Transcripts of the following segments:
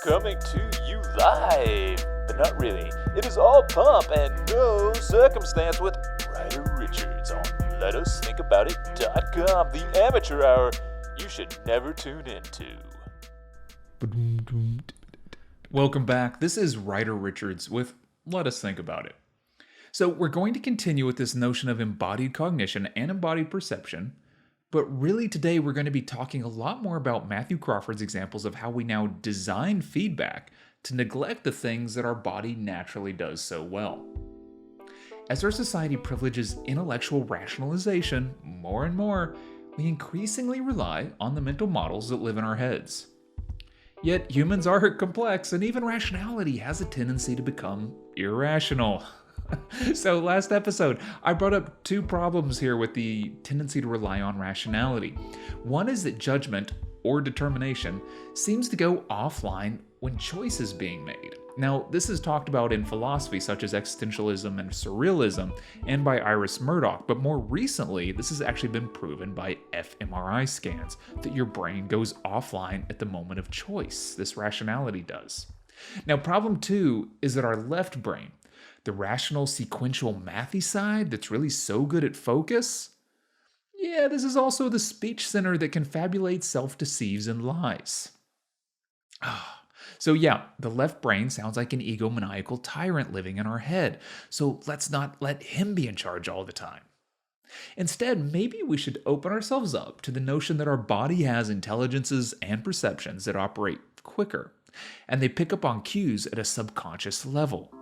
Coming to you live, but not really. It is all pump and no circumstance with Ryder Richards on LetUsThinkAboutIt.com, the amateur hour you should never tune into. Welcome back. This is Ryder Richards with Let Us Think About It. So we're going to continue with this notion of embodied cognition and embodied perception, but really today we're going to be talking a lot more about Matthew Crawford's examples of how we now design feedback to neglect the things that our body naturally does so well. As our society privileges intellectual rationalization more and more, we increasingly rely on the mental models that live in our heads. Yet humans are complex, and even rationality has a tendency to become irrational. So last episode, I brought up two problems here with the tendency to rely on rationality. One is that judgment, or determination, seems to go offline when choice is being made. Now, this is talked about in philosophy such as existentialism and surrealism, and by Iris Murdoch, but more recently, this has actually been proven by fMRI scans, that your brain goes offline at the moment of choice. This rationality does. Now, problem two is that our left brain, the rational, sequential, mathy side that's really so good at focus, yeah, this is also the speech center that confabulates, self-deceives, and lies. So yeah, the left brain sounds like an egomaniacal tyrant living in our head, so let's not let him be in charge all the time. Instead, maybe we should open ourselves up to the notion that our body has intelligences and perceptions that operate quicker, and they pick up on cues at a subconscious level.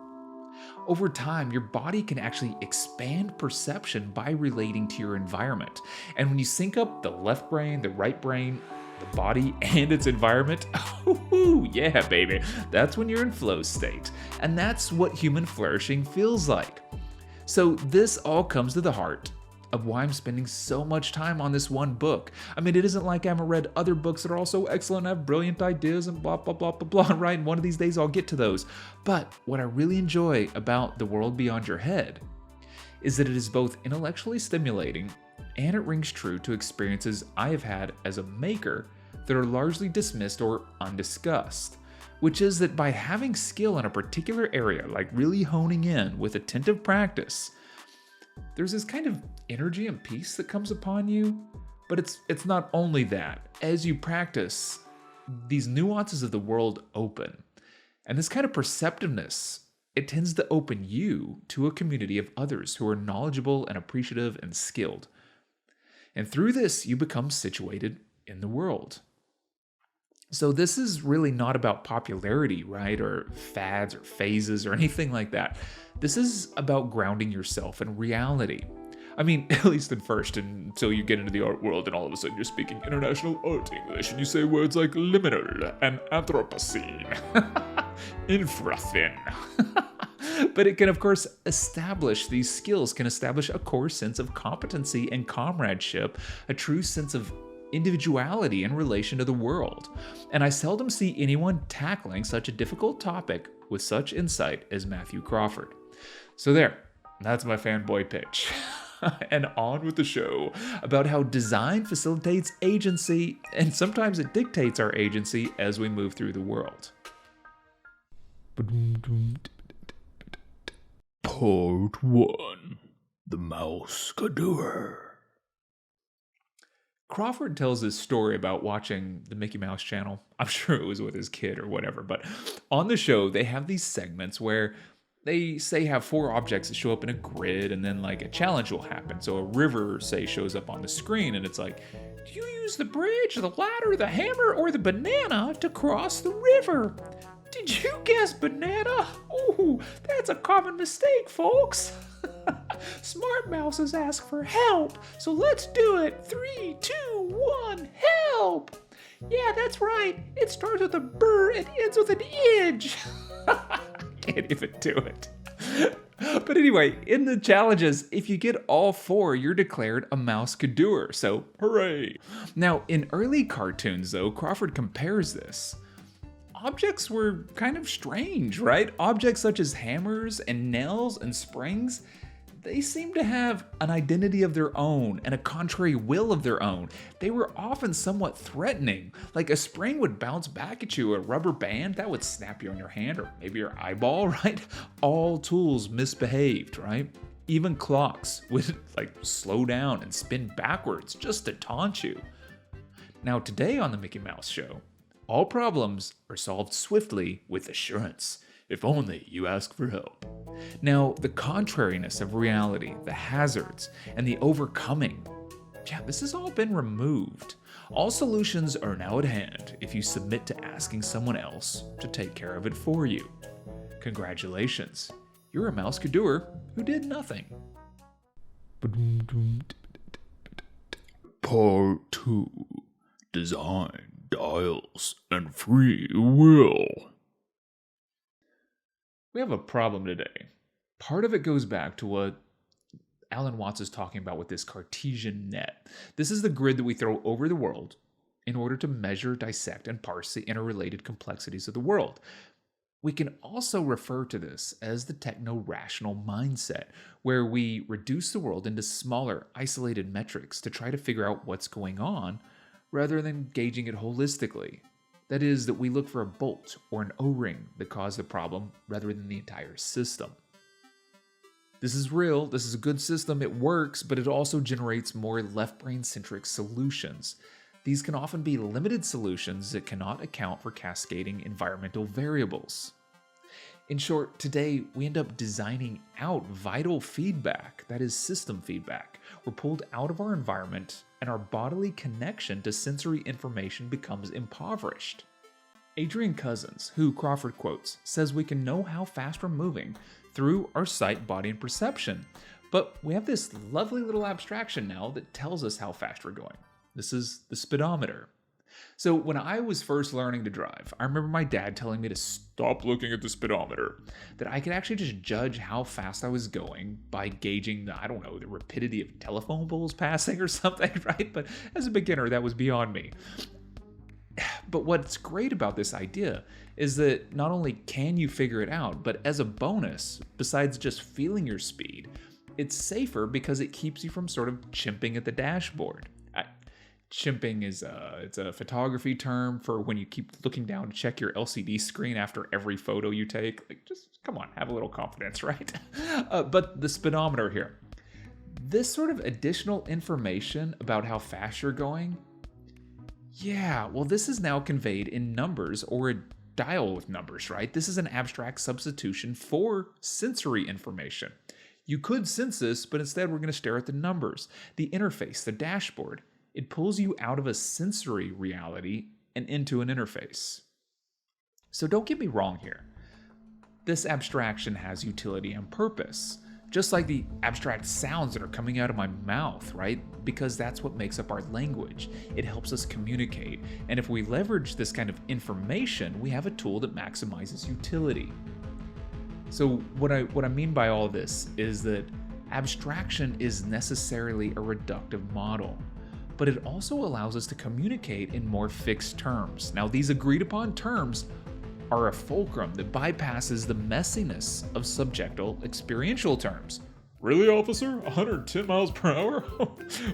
Over time, your body can actually expand perception by relating to your environment. And when you sync up the left brain, the right brain, the body, and its environment, yeah, baby, that's when you're in flow state. And that's what human flourishing feels like. So this all comes to the heart of why I'm spending so much time on this one book. I mean, it isn't like I haven't read other books that are also excellent, have brilliant ideas, and blah, blah, blah, blah, blah, right? And one of these days I'll get to those. But what I really enjoy about The World Beyond Your Head is that it is both intellectually stimulating and it rings true to experiences I have had as a maker that are largely dismissed or undiscussed. Which is that by having skill in a particular area, like really honing in with attentive practice, there's this kind of energy and peace that comes upon you, but it's not only that. As you practice, these nuances of the world open, and this kind of perceptiveness, it tends to open you to a community of others who are knowledgeable and appreciative and skilled. And through this, you become situated in the world. So this is really not about popularity, right? Or fads or phases or anything like that. This is about grounding yourself in reality. I mean, at least at first, until you get into the art world and all of a sudden you're speaking international art English and you say words like liminal and Anthropocene, infrathin. But it can, of course, these skills can establish a core sense of competency and comradeship, a true sense of individuality in relation to the world. And I seldom see anyone tackling such a difficult topic with such insight as Matthew Crawford. So there, that's my fanboy pitch. And on with the show about how design facilitates agency, and sometimes it dictates our agency as we move through the world. Part 1. The mousekadoer. Crawford tells this story about watching the Mickey Mouse channel. I'm sure it was with his kid or whatever, but on the show, they have these segments where they say have 4 objects that show up in a grid, and then like a challenge will happen. So a river, say, shows up on the screen, and it's like, do you use the bridge, the ladder, the hammer, or the banana to cross the river? Did you guess banana? Ooh, that's a common mistake, folks. Smart mouses ask for help, so let's do it. 3, 2, 1, help! Yeah, that's right. It starts with a burr and ends with an edge. Can't even do it. But anyway, in the challenges, if you get all 4, you're declared a mousekadoer, so hooray. Now, in early cartoons, though, Crawford compares this. Objects were kind of strange, right? Objects such as hammers and nails and springs, they seemed to have an identity of their own and a contrary will of their own. They were often somewhat threatening, like a spring would bounce back at you, a rubber band that would snap you on your hand or maybe your eyeball, right? All tools misbehaved, right? Even clocks would slow down and spin backwards just to taunt you. Now today on the Mickey Mouse Show, all problems are solved swiftly with assurance, if only you ask for help. Now, the contrariness of reality, the hazards, and the overcoming, this has all been removed. All solutions are now at hand if you submit to asking someone else to take care of it for you. Congratulations, you're a mousekadoer who did nothing. Part 2. Design, dials, and free will. We have a problem today. Part of it goes back to what Alan Watts is talking about with this Cartesian net. This is the grid that we throw over the world in order to measure, dissect, and parse the interrelated complexities of the world. We can also refer to this as the techno-rational mindset, where we reduce the world into smaller, isolated metrics to try to figure out what's going on, rather than gauging it holistically. That is, that we look for a bolt or an O-ring that caused the problem rather than the entire system. This is real, this is a good system, it works, but it also generates more left-brain-centric solutions. These can often be limited solutions that cannot account for cascading environmental variables. In short, today we end up designing out vital feedback, that is system feedback. We're pulled out of our environment and our bodily connection to sensory information becomes impoverished. Adrian Cousins, who Crawford quotes, says we can know how fast we're moving through our sight, body, and perception. But we have this lovely little abstraction now that tells us how fast we're going. This is the speedometer. So when I was first learning to drive, I remember my dad telling me to stop looking at the speedometer, that I could actually just judge how fast I was going by gauging the rapidity of telephone poles passing or something, right? But as a beginner, that was beyond me. But what's great about this idea is that not only can you figure it out, but as a bonus, besides just feeling your speed, it's safer because it keeps you from sort of chimping at the dashboard. Chimping is it's a photography term for when you keep looking down to check your LCD screen after every photo you take. Just come on, have a little confidence, right? But the speedometer here, this sort of additional information about how fast you're going, this is now conveyed in numbers or a dial with numbers, right? This is an abstract substitution for sensory information. You could sense this, but instead we're going to stare at the numbers, the interface, the dashboard. It pulls you out of a sensory reality and into an interface. So don't get me wrong here. This abstraction has utility and purpose, just like the abstract sounds that are coming out of my mouth, right? Because that's what makes up our language. It helps us communicate. And if we leverage this kind of information, we have a tool that maximizes utility. So what I mean by all this is that abstraction is necessarily a reductive model, but it also allows us to communicate in more fixed terms. Now, these agreed upon terms are a fulcrum that bypasses the messiness of subjectal experiential terms. Really, officer? 110 miles per hour?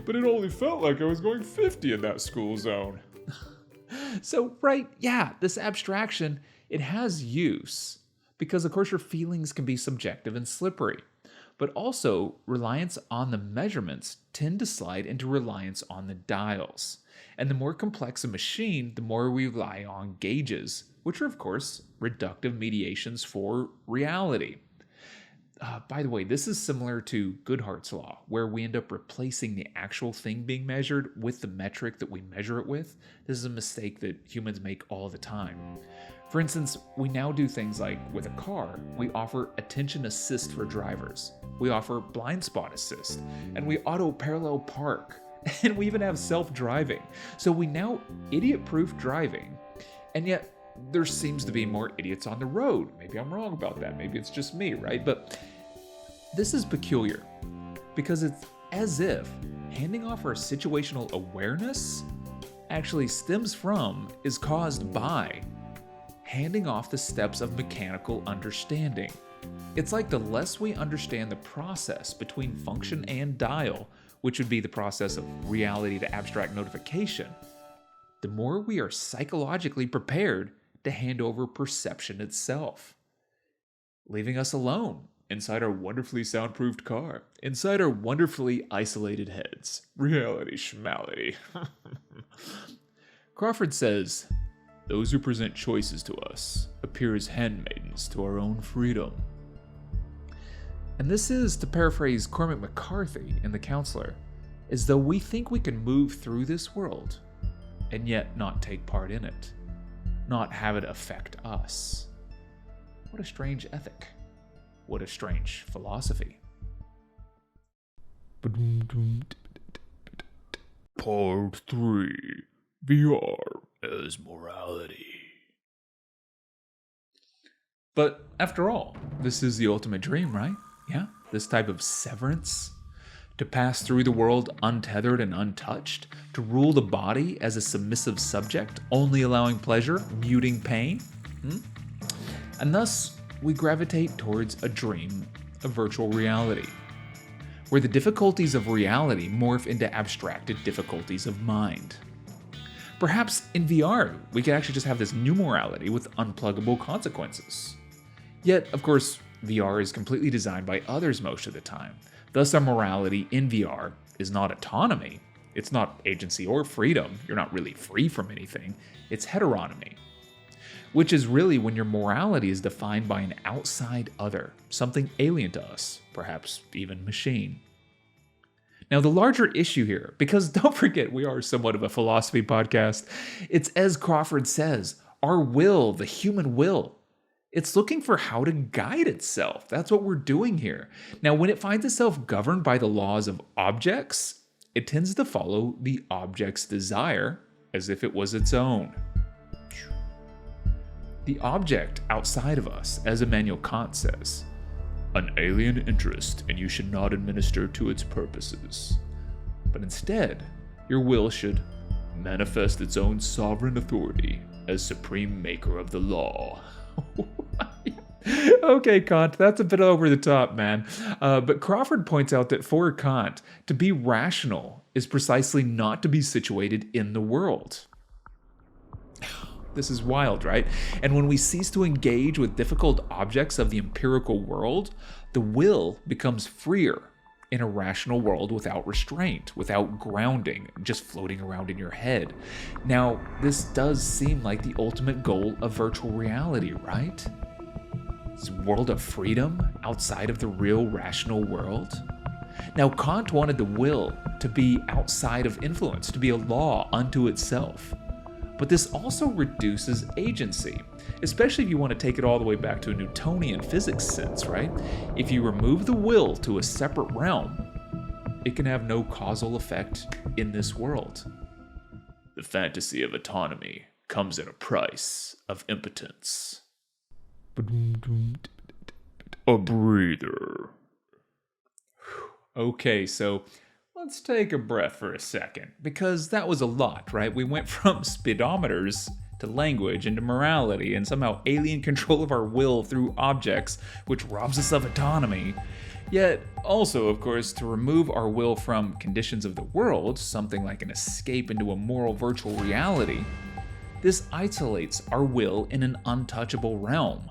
But it only felt like I was going 50 in that school zone. So, this abstraction, it has use, because of course your feelings can be subjective and slippery. But also, reliance on the measurements tend to slide into reliance on the dials. And the more complex a machine, the more we rely on gauges, which are, of course, reductive mediations for reality. By the way, this is similar to Goodhart's law, where we end up replacing the actual thing being measured with the metric that we measure it with. This is a mistake that humans make all the time. For instance, we now do things like with a car, we offer attention assist for drivers. We offer blind spot assist, and we auto parallel park, and we even have self-driving. So we now idiot-proof driving, and yet there seems to be more idiots on the road. Maybe I'm wrong about that. Maybe it's just me, right? But this is peculiar because it's as if handing off our situational awareness actually stems from, is caused by handing off the steps of mechanical understanding. It's like the less we understand the process between function and dial, which would be the process of reality to abstract notification, the more we are psychologically prepared to hand over perception itself, leaving us alone inside our wonderfully soundproofed car, inside our wonderfully isolated heads. Reality schmality. Crawford says, "Those who present choices to us appear as handmaidens to our own freedom." And this is, to paraphrase Cormac McCarthy in The Counselor, as though we think we can move through this world and yet not take part in it, not have it affect us. What a strange ethic. What a strange philosophy. Part 3. VR as morality. But after all, this is the ultimate dream, right? Yeah, this type of severance. To pass through the world untethered and untouched. To rule the body as a submissive subject, only allowing pleasure, muting pain. And thus, we gravitate towards a dream of virtual reality, where the difficulties of reality morph into abstracted difficulties of mind. Perhaps in VR, we could actually just have this new morality with unpluggable consequences. Yet, of course, VR is completely designed by others most of the time. Thus, our morality in VR is not autonomy. It's not agency or freedom. You're not really free from anything. It's heteronomy, which is really when your morality is defined by an outside other, something alien to us, perhaps even machine. Now, the larger issue here, because don't forget we are somewhat of a philosophy podcast, it's as Crawford says, our will, the human will, it's looking for how to guide itself. That's what we're doing here. Now, when it finds itself governed by the laws of objects, it tends to follow the object's desire as if it was its own. The object outside of us, as Immanuel Kant says, an alien interest, and you should not administer to its purposes. But instead, your will should manifest its own sovereign authority as supreme maker of the law. Okay, Kant, that's a bit over the top, man. But Crawford points out that for Kant, to be rational is precisely not to be situated in the world. This is wild, right? And when we cease to engage with difficult objects of the empirical world, the will becomes freer in a rational world without restraint, without grounding, just floating around in your head. Now, this does seem like the ultimate goal of virtual reality, right? This world of freedom outside of the real rational world. Now, Kant wanted the will to be outside of influence, to be a law unto itself. But this also reduces agency, especially if you want to take it all the way back to a Newtonian physics sense, right? If you remove the will to a separate realm, it can have no causal effect in this world. The fantasy of autonomy comes at a price of impotence. A breather. Okay, so let's take a breath for a second, because that was a lot, right? We went from speedometers to language and to morality and somehow alien control of our will through objects, which robs us of autonomy. Yet also, of course, to remove our will from conditions of the world, something like an escape into a moral virtual reality, this isolates our will in an untouchable realm,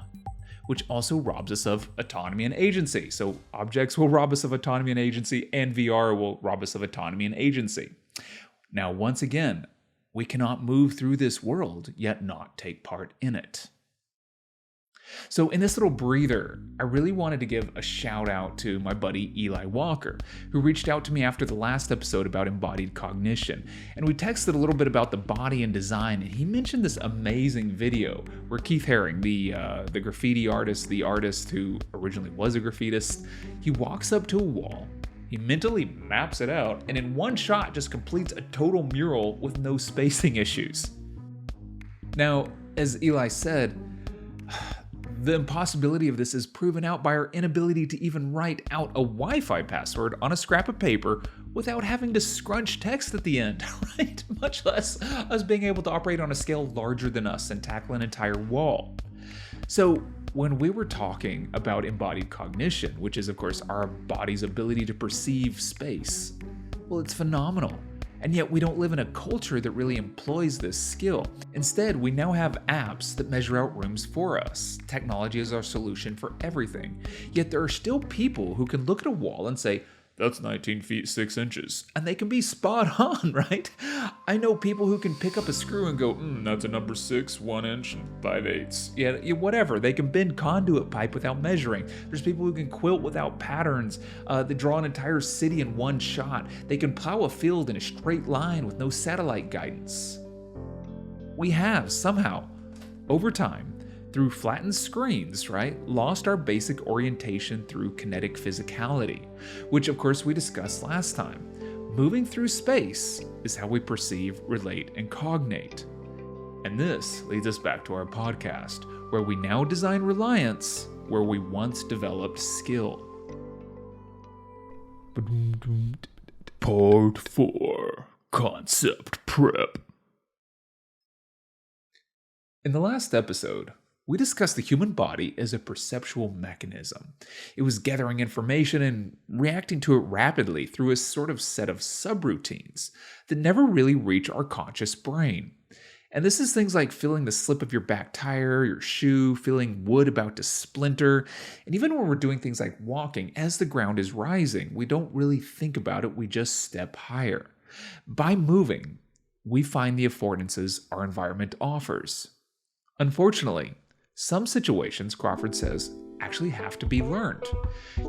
which also robs us of autonomy and agency. So objects will rob us of autonomy and agency, and VR will rob us of autonomy and agency. Now, once again, we cannot move through this world, yet not take part in it. So in this little breather, I really wanted to give a shout out to my buddy Eli Walker, who reached out to me after the last episode about embodied cognition. And we texted a little bit about the body and design, and he mentioned this amazing video where Keith Haring, the graffiti artist, the artist who originally was a graffitist, he walks up to a wall, he mentally maps it out, and in one shot just completes a total mural with no spacing issues. Now, as Eli said, the impossibility of this is proven out by our inability to even write out a Wi-Fi password on a scrap of paper without having to scrunch text at the end, right? Much less us being able to operate on a scale larger than us and tackle an entire wall. So, when we were talking about embodied cognition, which is, of course, our body's ability to perceive space, well, it's phenomenal. And yet, we don't live in a culture that really employs this skill. Instead, we now have apps that measure out rooms for us. Technology is our solution for everything. Yet, there are still people who can look at a wall and say, "That's 19 feet 6 inches. And they can be spot on, right? I know people who can pick up a screw and go, "That's a number 6, 1 inch, and 5/8. Yeah, whatever. They can bend conduit pipe without measuring. There's people who can quilt without patterns. They draw an entire city in one shot. They can plow a field in a straight line with no satellite guidance. We have, somehow, over time, through flattened screens, right, lost our basic orientation through kinetic physicality, which of course we discussed last time. Moving through space is how we perceive, relate, and cognate. And this leads us back to our podcast, where we now design reliance where we once developed skill. Part 4. Concept Prep. In the last episode, we discussed the human body as a perceptual mechanism. It was gathering information and reacting to it rapidly through a sort of set of subroutines that never really reach our conscious brain. And this is things like feeling the slip of your back tire, your shoe, feeling wood about to splinter. And even when we're doing things like walking, as the ground is rising, we don't really think about it, we just step higher. By moving, we find the affordances our environment offers. Unfortunately, some situations, Crawford says, actually have to be learned.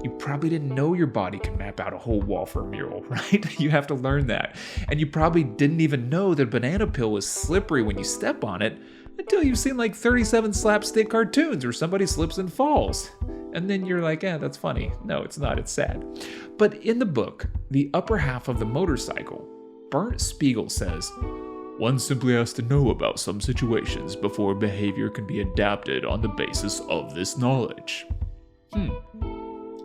You probably didn't know your body can map out a whole wall for a mural, right? You have to learn that. And you probably didn't even know that a banana peel was slippery when you step on it until you've seen like 37 slapstick cartoons where somebody slips and falls. And then you're like, that's funny. No, it's not, it's sad. But in the book, The Upper Half of the Motorcycle, Bernd Spiegel says, "One simply has to know about some situations before behavior can be adapted on the basis of this knowledge."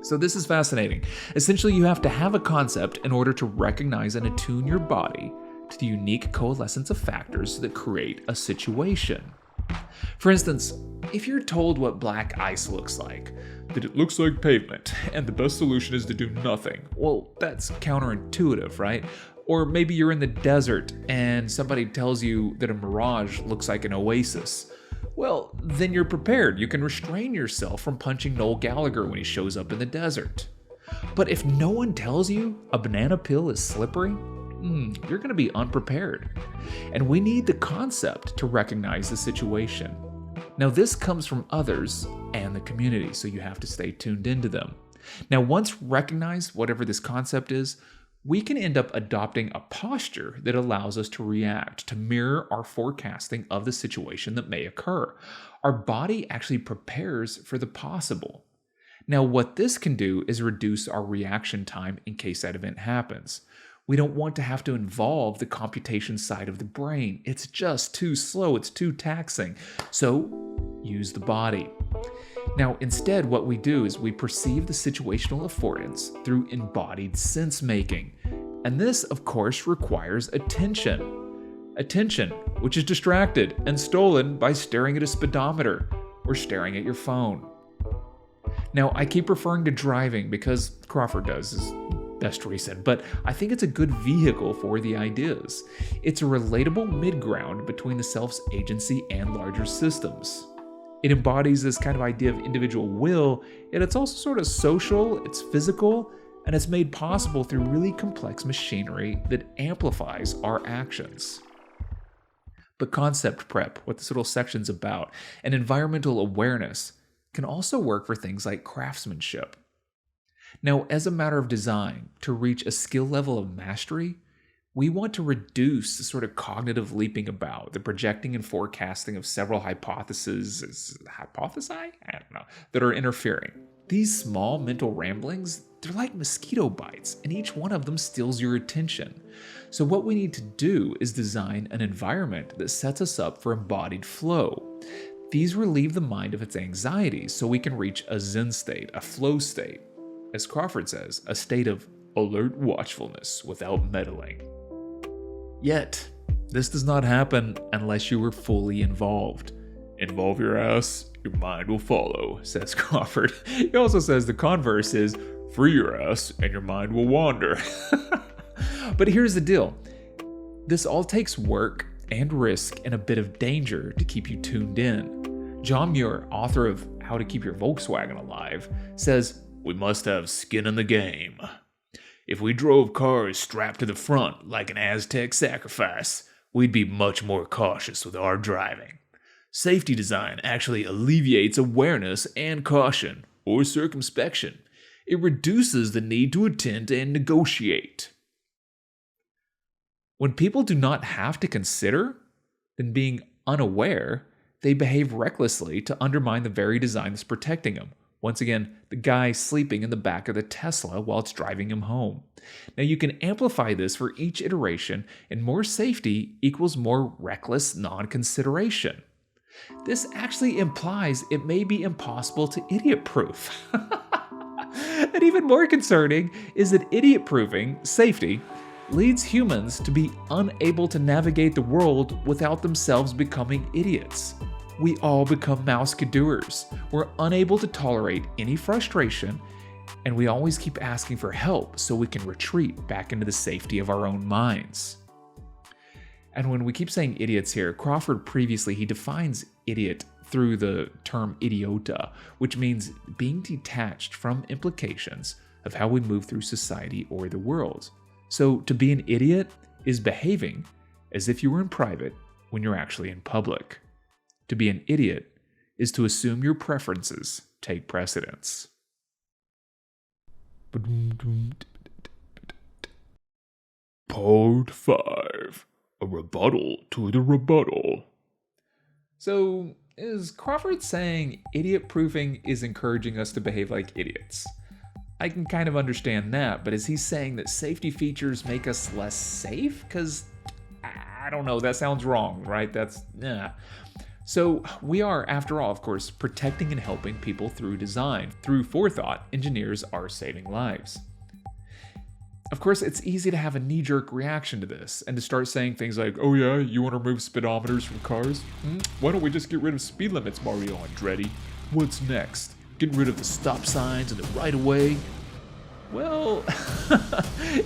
So this is fascinating. Essentially, you have to have a concept in order to recognize and attune your body to the unique coalescence of factors that create a situation. For instance, if you're told what black ice looks like, that it looks like pavement, and the best solution is to do nothing, well, that's counterintuitive, right? Or maybe you're in the desert and somebody tells you that a mirage looks like an oasis. Well, then you're prepared. You can restrain yourself from punching Noel Gallagher when he shows up in the desert. But if no one tells you a banana peel is slippery, you're going to be unprepared. And we need the concept to recognize the situation. Now, this comes from others and the community, so you have to stay tuned into them. Now, once recognized, whatever this concept is, we can end up adopting a posture that allows us to react, to mirror our forecasting of the situation that may occur. Our body actually prepares for the possible. Now, what this can do is reduce our reaction time in case that event happens. We don't want to have to involve the computation side of the brain. It's just too slow, it's too taxing. So, use the body. Now, instead, what we do is we perceive the situational affordance through embodied sense-making. And this, of course, requires attention. Attention, which is distracted and stolen by staring at a speedometer or staring at your phone. Now, I keep referring to driving because Crawford does his best recent, but I think it's a good vehicle for the ideas. It's a relatable mid-ground between the self's agency and larger systems. It embodies this kind of idea of individual will, yet it's also sort of social, it's physical, and it's made possible through really complex machinery that amplifies our actions. But concept prep, what this little section's about, and environmental awareness can also work for things like craftsmanship. Now, as a matter of design, to reach a skill level of mastery, we want to reduce the sort of cognitive leaping about, the projecting and forecasting of several hypotheses, that are interfering. These small mental ramblings, they're like mosquito bites, and each one of them steals your attention. So what we need to do is design an environment that sets us up for embodied flow. These relieve the mind of its anxieties so we can reach a Zen state, a flow state. As Crawford says, a state of alert watchfulness without meddling. Yet, this does not happen unless you are fully involved. Involve your ass, your mind will follow, says Crawford. He also says the converse is free your ass and your mind will wander. But here's the deal. This all takes work and risk and a bit of danger to keep you tuned in. John Muir, author of How to Keep Your Volkswagen Alive, says, "We must have skin in the game. If we drove cars strapped to the front like an Aztec sacrifice, we'd be much more cautious with our driving. Safety design actually alleviates awareness and caution, or circumspection. It reduces the need to attend and negotiate." When people do not have to consider, then being unaware, they behave recklessly to undermine the very design that's protecting them. Once again, the guy sleeping in the back of the Tesla while it's driving him home. Now you can amplify this for each iteration, and more safety equals more reckless non-consideration. This actually implies it may be impossible to idiot-proof. And even more concerning is that idiot-proofing, safety, leads humans to be unable to navigate the world without themselves becoming idiots. We all become mousekadoers. We're unable to tolerate any frustration, and we always keep asking for help so we can retreat back into the safety of our own minds. And when we keep saying idiots here, Crawford previously, he defines idiot through the term idiota, which means being detached from implications of how we move through society or the world. So to be an idiot is behaving as if you were in private when you're actually in public. To be an idiot is to assume your preferences take precedence. Part 5. A rebuttal to the rebuttal. So, is Crawford saying idiot-proofing is encouraging us to behave like idiots? I can kind of understand that, but is he saying that safety features make us less safe? Because, I don't know, that sounds wrong, right? So, we are, after all, of course, protecting and helping people through design. Through forethought, engineers are saving lives. Of course, it's easy to have a knee-jerk reaction to this and to start saying things like, "Oh yeah, you want to remove speedometers from cars? Why don't we just get rid of speed limits, Mario Andretti? What's next? Get rid of the stop signs and the right-of-way?" Well,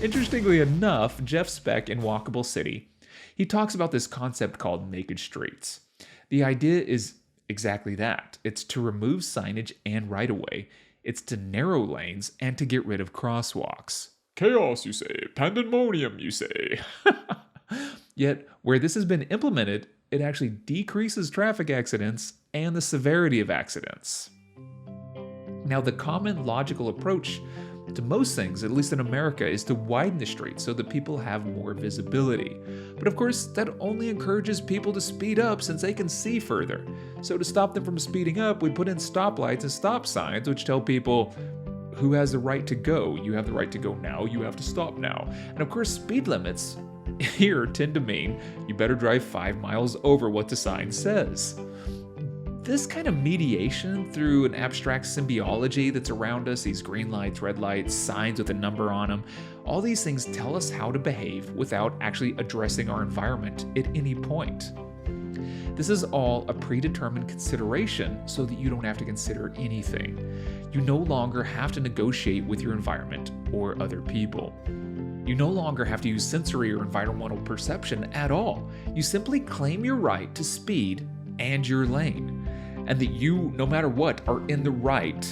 interestingly enough, Jeff Speck in Walkable City, he talks about this concept called naked streets. The idea is exactly that. It's to remove signage and right-of-way. It's to narrow lanes and to get rid of crosswalks. Chaos, you say. Pandemonium, you say. Yet, where this has been implemented, it actually decreases traffic accidents and the severity of accidents. Now, the common logical approach to most things, at least in America, is to widen the streets so that people have more visibility. But of course, that only encourages people to speed up since they can see further. So to stop them from speeding up, we put in stoplights and stop signs which tell people who has the right to go. You have the right to go now, you have to stop now. And of course, speed limits here tend to mean you better drive 5 miles over what the sign says. This kind of mediation through an abstract symbiology that's around us, these green lights, red lights, signs with a number on them, all these things tell us how to behave without actually addressing our environment at any point. This is all a predetermined consideration so that you don't have to consider anything. You no longer have to negotiate with your environment or other people. You no longer have to use sensory or environmental perception at all. You simply claim your right to speed and your lane, and that you, no matter what, are in the right.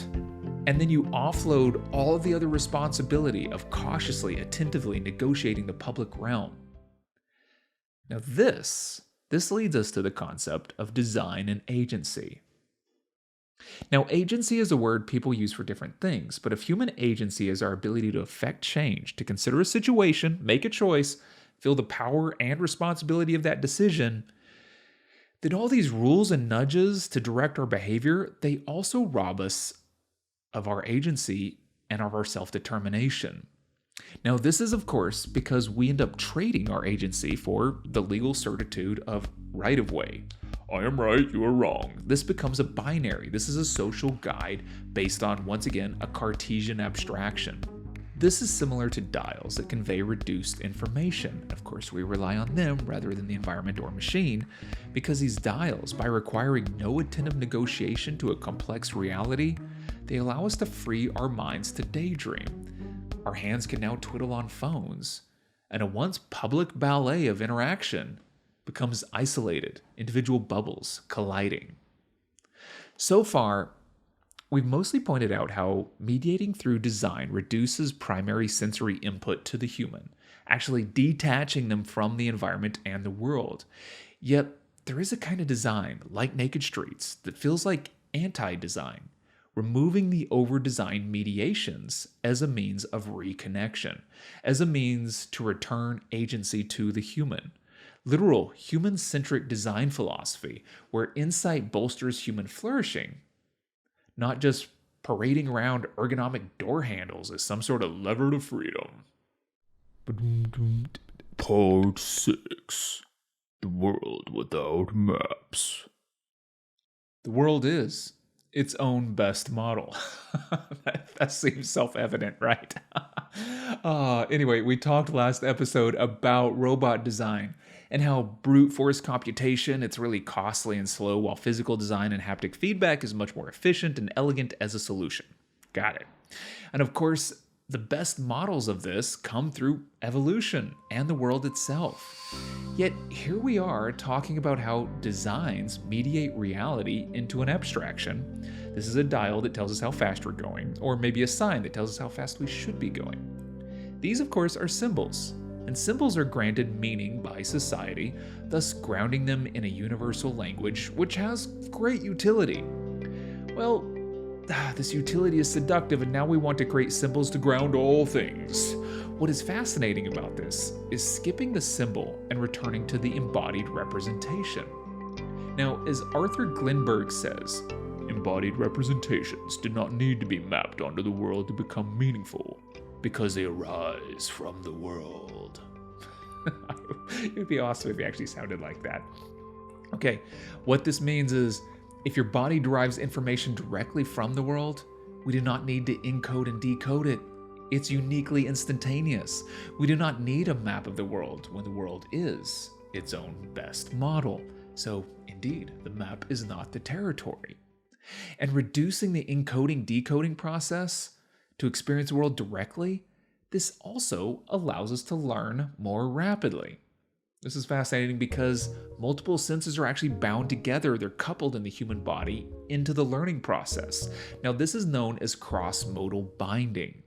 And then you offload all of the other responsibility of cautiously, attentively negotiating the public realm. Now this leads us to the concept of design and agency. Now, agency is a word people use for different things, but if human agency is our ability to affect change, to consider a situation, make a choice, feel the power and responsibility of that decision, then all these rules and nudges to direct our behavior, they also rob us of our agency and of our self-determination. Now, this is, of course, because we end up trading our agency for the legal certitude of right-of-way. I am right, you are wrong. This becomes a binary. This is a social guide based on, once again, a Cartesian abstraction. This is similar to dials that convey reduced information. Of course, we rely on them rather than the environment or machine, because these dials, by requiring no attentive negotiation to a complex reality, they allow us to free our minds to daydream. Our hands can now twiddle on phones, and a once public ballet of interaction becomes isolated, individual bubbles colliding. So far, we've mostly pointed out how mediating through design reduces primary sensory input to the human, actually detaching them from the environment and the world. Yet, there is a kind of design, like Naked Streets, that feels like anti-design, removing the over-designed mediations as a means of reconnection, as a means to return agency to the human. Literal human-centric design philosophy, where insight bolsters human flourishing, not just parading around ergonomic door handles as some sort of lever to freedom. Part 6. The world without maps. The world is its own best model. that seems self-evident, right? Anyway, we talked last episode about robot design and how brute force computation, it's really costly and slow, while physical design and haptic feedback is much more efficient and elegant as a solution. Got it. And of course, the best models of this come through evolution and the world itself. Yet here we are talking about how designs mediate reality into an abstraction. This is a dial that tells us how fast we're going, or maybe a sign that tells us how fast we should be going. These, of course, are symbols, and symbols are granted meaning by society, thus grounding them in a universal language, which has great utility. Well, this utility is seductive, and now we want to create symbols to ground all things. What is fascinating about this is skipping the symbol and returning to the embodied representation. Now, as Arthur Glenberg says, embodied representations do not need to be mapped onto the world to become meaningful, because they arise from the world. It would be awesome if he actually sounded like that. Okay, what this means is, if your body derives information directly from the world, we do not need to encode and decode it. It's uniquely instantaneous. We do not need a map of the world when the world is its own best model. So, indeed, the map is not the territory. And reducing the encoding-decoding process to experience the world directly, this also allows us to learn more rapidly. This is fascinating because multiple senses are actually bound together. They're coupled in the human body into the learning process. Now, this is known as cross-modal binding.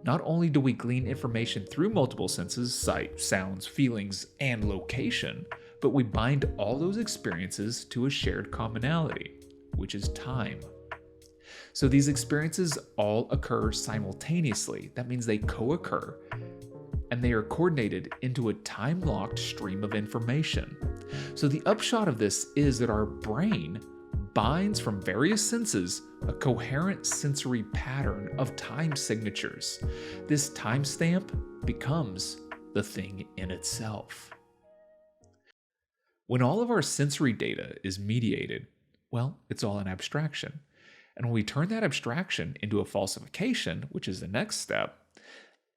Not only do we glean information through multiple senses, sight, sounds, feelings, and location, but we bind all those experiences to a shared commonality, which is time. So these experiences all occur simultaneously. That means they co-occur, and they are coordinated into a time-locked stream of information. So the upshot of this is that our brain binds from various senses a coherent sensory pattern of time signatures. This timestamp becomes the thing in itself. When all of our sensory data is mediated, well, it's all an abstraction. And when we turn that abstraction into a falsification, which is the next step,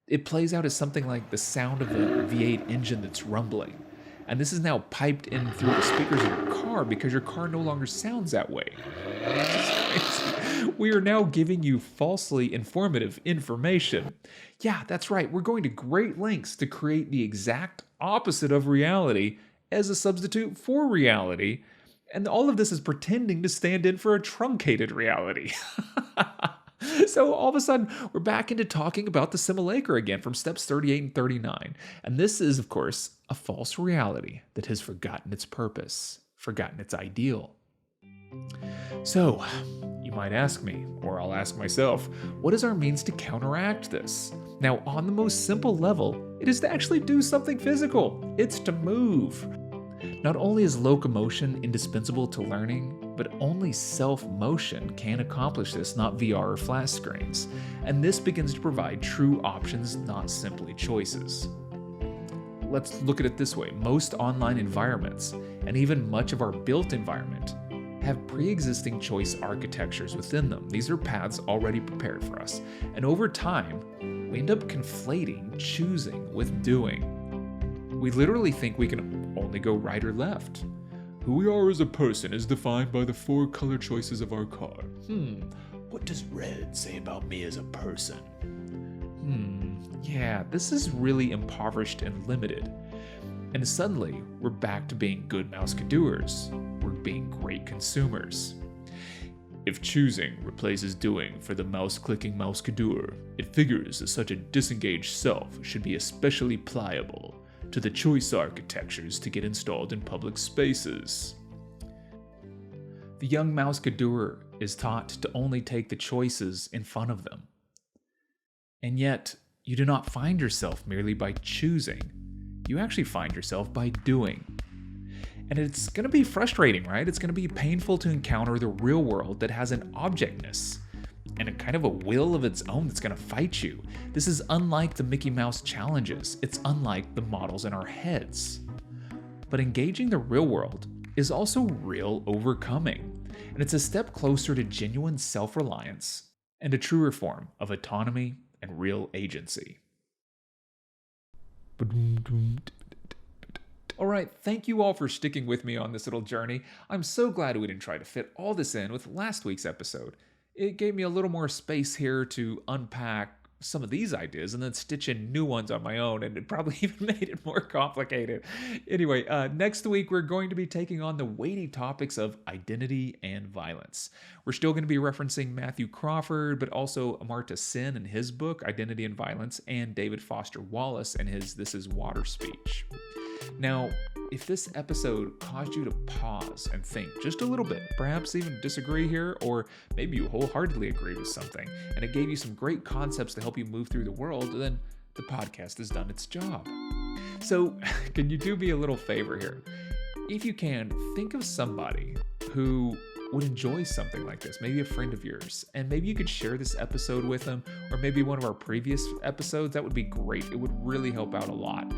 it plays out as something like the sound of a V8 engine that's rumbling. And this is now piped in through the speakers of your car because your car no longer sounds that way. We are now giving you falsely informative information. Yeah, that's right. We're going to great lengths to create the exact opposite of reality as a substitute for reality. And all of this is pretending to stand in for a truncated reality. So all of a sudden, we're back into talking about the simulacra again from steps 38 and 39. And this is, of course, a false reality that has forgotten its purpose, forgotten its ideal. So, you might ask me, or I'll ask myself, what is our means to counteract this? Now, on the most simple level, it is to actually do something physical. It's to move. Not only is locomotion indispensable to learning, but only self-motion can accomplish this, not VR or flat screens. And this begins to provide true options, not simply choices. Let's look at it this way. Most online environments, and even much of our built environment, have pre-existing choice architectures within them. These are paths already prepared for us. And over time, we end up conflating choosing with doing. We literally think we can only go right or left. Who we are as a person is defined by the 4 color choices of our car. What does red say about me as a person? Yeah, this is really impoverished and limited. And suddenly, we're back to being good mousekadoers. We're being great consumers. If choosing replaces doing for the mouse-clicking mousekadoer, it figures that such a disengaged self should be especially pliable to the choice architectures to get installed in public spaces. The young mousekadoer is taught to only take the choices in front of them. And yet, you do not find yourself merely by choosing. You actually find yourself by doing. And it's going to be frustrating, right? It's going to be painful to encounter the real world that has an objectness and a kind of a will of its own that's going to fight you. This is unlike the Mickey Mouse challenges. It's unlike the models in our heads. But engaging the real world is also real overcoming. And it's a step closer to genuine self-reliance and a truer form of autonomy and real agency. Alright, thank you all for sticking with me on this little journey. I'm so glad we didn't try to fit all this in with last week's episode. It gave me a little more space here to unpack some of these ideas and then stitch in new ones on my own, and it probably even made it more complicated. Anyway, next week we're going to be taking on the weighty topics of identity and violence. We're still going to be referencing Matthew Crawford, but also Amartya Sen in his book, Identity and Violence, and David Foster Wallace in his This Is Water speech. Now, if this episode caused you to pause and think just a little bit, perhaps even disagree here, or maybe you wholeheartedly agree with something, and it gave you some great concepts to help you move through the world, then the podcast has done its job. So, can you do me a little favor here? If you can, think of somebody who would enjoy something like this, maybe a friend of yours, and maybe you could share this episode with them, or maybe one of our previous episodes. That would be great. It would really help out a lot.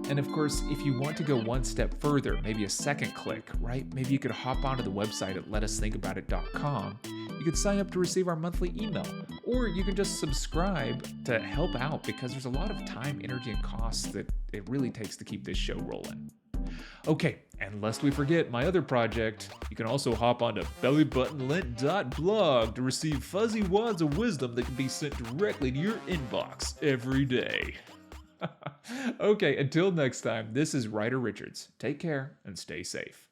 And of course, if you want to go one step further, maybe a second click, right? Maybe you could hop onto the website at letusthinkaboutit.com. You could sign up to receive our monthly email, or you can just subscribe to help out, because there's a lot of time, energy, and costs that it really takes to keep this show rolling. Okay, and lest we forget my other project, you can also hop onto bellybuttonlint.blog to receive fuzzy wads of wisdom that can be sent directly to your inbox every day. Okay, until next time, this is Ryder Richards. Take care and stay safe.